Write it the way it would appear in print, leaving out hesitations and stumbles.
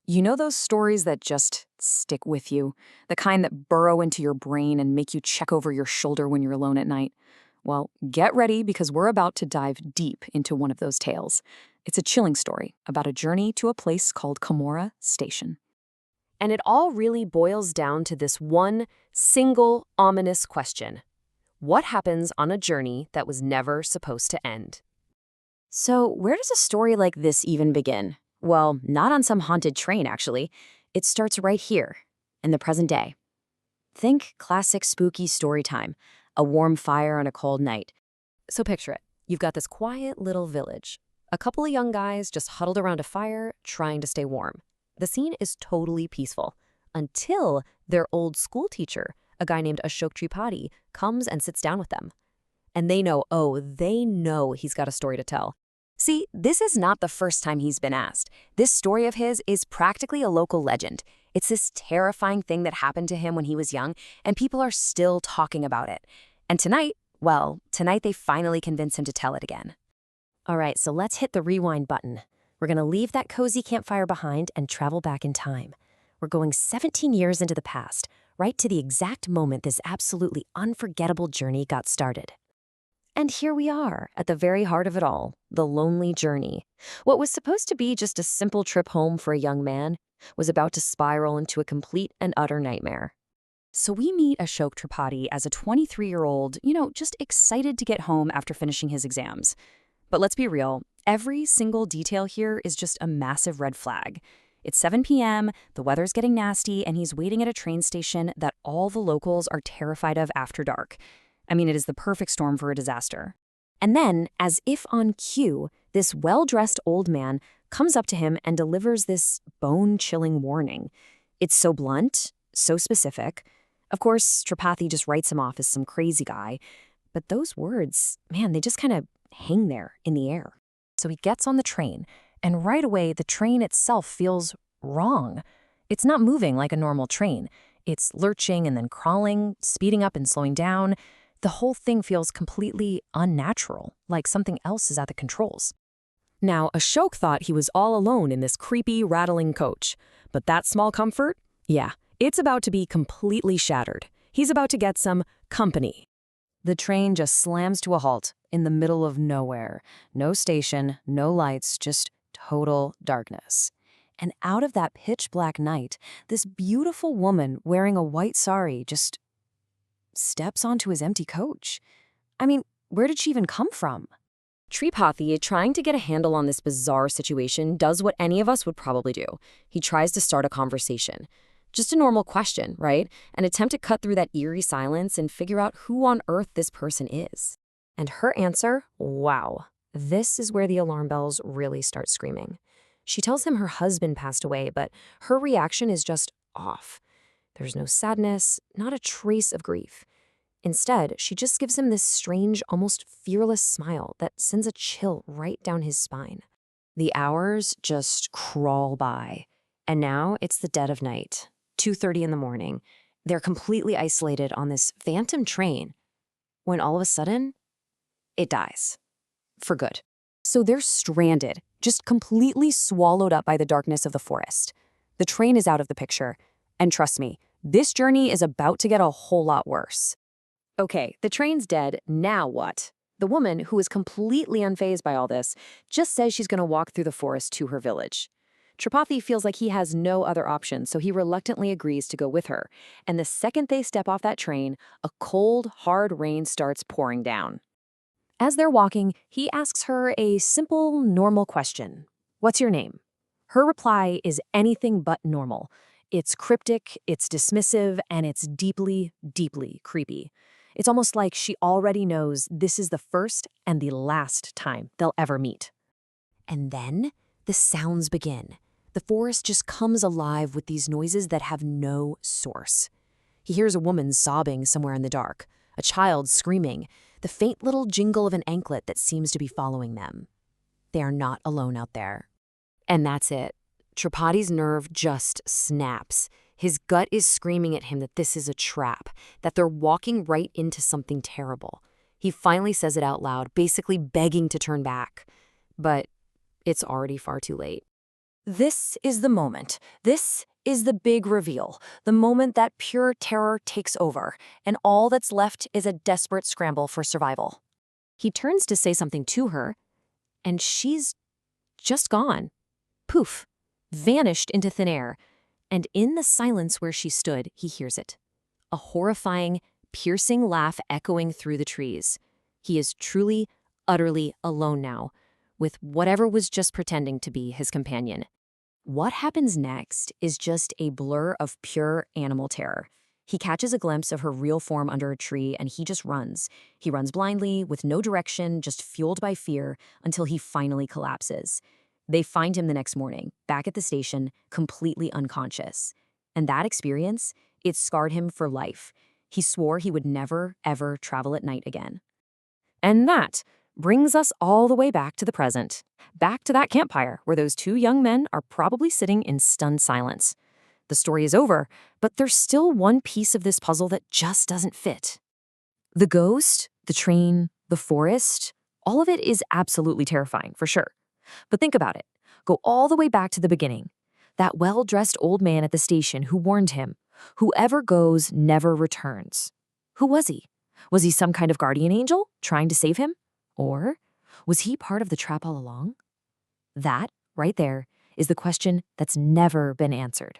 You know those stories that just stick with you? The kind that burrow into your brain and make you check over your shoulder when you're alone at night? Well, get ready because we're about to dive deep into one of those tales. It's a chilling story about a journey to a place called Kalmora Station. And it all really boils down to this one single ominous question. What happens on a journey that was never supposed to end? So, where does a story like this even begin? Well, not on some haunted train, actually. It starts right here, in the present day. Think classic spooky story time, a warm fire on a cold night. So picture it. You've got this quiet little village. A couple of young guys just huddled around a fire, trying to stay warm. The scene is totally peaceful until their old school teacher, a guy named Ashok Tripathi, comes and sits down with them. And they know he's got a story to tell. See, this is not the first time he's been asked. This story of his is practically a local legend. It's this terrifying thing that happened to him when he was young, and people are still talking about it. And tonight they finally convince him to tell it again. All right, so let's hit the rewind button. We're going to leave that cozy campfire behind and travel back in time. We're going 17 years into the past, right to the exact moment this absolutely unforgettable journey got started. And here we are, at the very heart of it all, the lonely journey. What was supposed to be just a simple trip home for a young man was about to spiral into a complete and utter nightmare. So we meet Ashok Tripathi as a 23-year-old, just excited to get home after finishing his exams. But let's be real, every single detail here is just a massive red flag. It's 7 p.m., the weather's getting nasty, and he's waiting at a train station that all the locals are terrified of after dark. I mean, it is the perfect storm for a disaster. And then, as if on cue, this well-dressed old man comes up to him and delivers this bone-chilling warning. It's so blunt, so specific. Of course, Tripathi just writes him off as some crazy guy. But those words, man, they just kind of hang there in the air. So he gets on the train, and right away, the train itself feels wrong. It's not moving like a normal train. It's lurching and then crawling, speeding up and slowing down. The whole thing feels completely unnatural, like something else is at the controls. Now, Ashok thought he was all alone in this creepy, rattling coach. But that small comfort? Yeah, it's about to be completely shattered. He's about to get some company. The train just slams to a halt in the middle of nowhere. No station, no lights, just total darkness. And out of that pitch-black night, this beautiful woman wearing a white sari just steps onto his empty coach. I mean, where did she even come from? Tripathi, trying to get a handle on this bizarre situation, does what any of us would probably do. He tries to start a conversation. Just a normal question, right? An attempt to cut through that eerie silence and figure out who on earth this person is. And her answer, wow. This is where the alarm bells really start screaming. She tells him her husband passed away, but her reaction is just off. There's no sadness, not a trace of grief. Instead, she just gives him this strange, almost fearless smile that sends a chill right down his spine. The hours just crawl by. And now it's the dead of night, 2:30 in the morning. They're completely isolated on this phantom train when all of a sudden, it dies. For good. So they're stranded, just completely swallowed up by the darkness of the forest. The train is out of the picture. And trust me, this journey is about to get a whole lot worse. Okay, the train's dead. Now what? The woman, who is completely unfazed by all this, just says she's going to walk through the forest to her village. Tripathi feels like he has no other option, so he reluctantly agrees to go with her. And the second they step off that train, a cold, hard rain starts pouring down. As they're walking, he asks her a simple, normal question. What's your name? Her reply is anything but normal. It's cryptic, it's dismissive, and it's deeply, deeply creepy. It's almost like she already knows this is the first and the last time they'll ever meet. And then the sounds begin. The forest just comes alive with these noises that have no source. He hears a woman sobbing somewhere in the dark, a child screaming, the faint little jingle of an anklet that seems to be following them. They are not alone out there. And that's it. Tripathi's nerve just snaps. His gut is screaming at him that this is a trap, that they're walking right into something terrible. He finally says it out loud, basically begging to turn back. But it's already far too late. This is the moment. This is the big reveal. The moment that pure terror takes over, and all that's left is a desperate scramble for survival. He turns to say something to her, and she's just gone. Poof, vanished into thin air. And in the silence where she stood, he hears it. A horrifying, piercing laugh echoing through the trees. He is truly, utterly alone now, with whatever was just pretending to be his companion. What happens next is just a blur of pure animal terror. He catches a glimpse of her real form under a tree, and he just runs. He runs blindly, with no direction, just fueled by fear, until he finally collapses. They find him the next morning, back at the station, completely unconscious. And that experience, it scarred him for life. He swore he would never, ever travel at night again. And that brings us all the way back to the present. Back to that campfire where those two young men are probably sitting in stunned silence. The story is over, but there's still one piece of this puzzle that just doesn't fit. The ghost, the train, the forest, all of it is absolutely terrifying, for sure. But think about it. Go all the way back to the beginning. That well-dressed old man at the station who warned him, whoever goes never returns. Who was he? Was he some kind of guardian angel trying to save him? Or was he part of the trap all along? That, right there, is the question that's never been answered.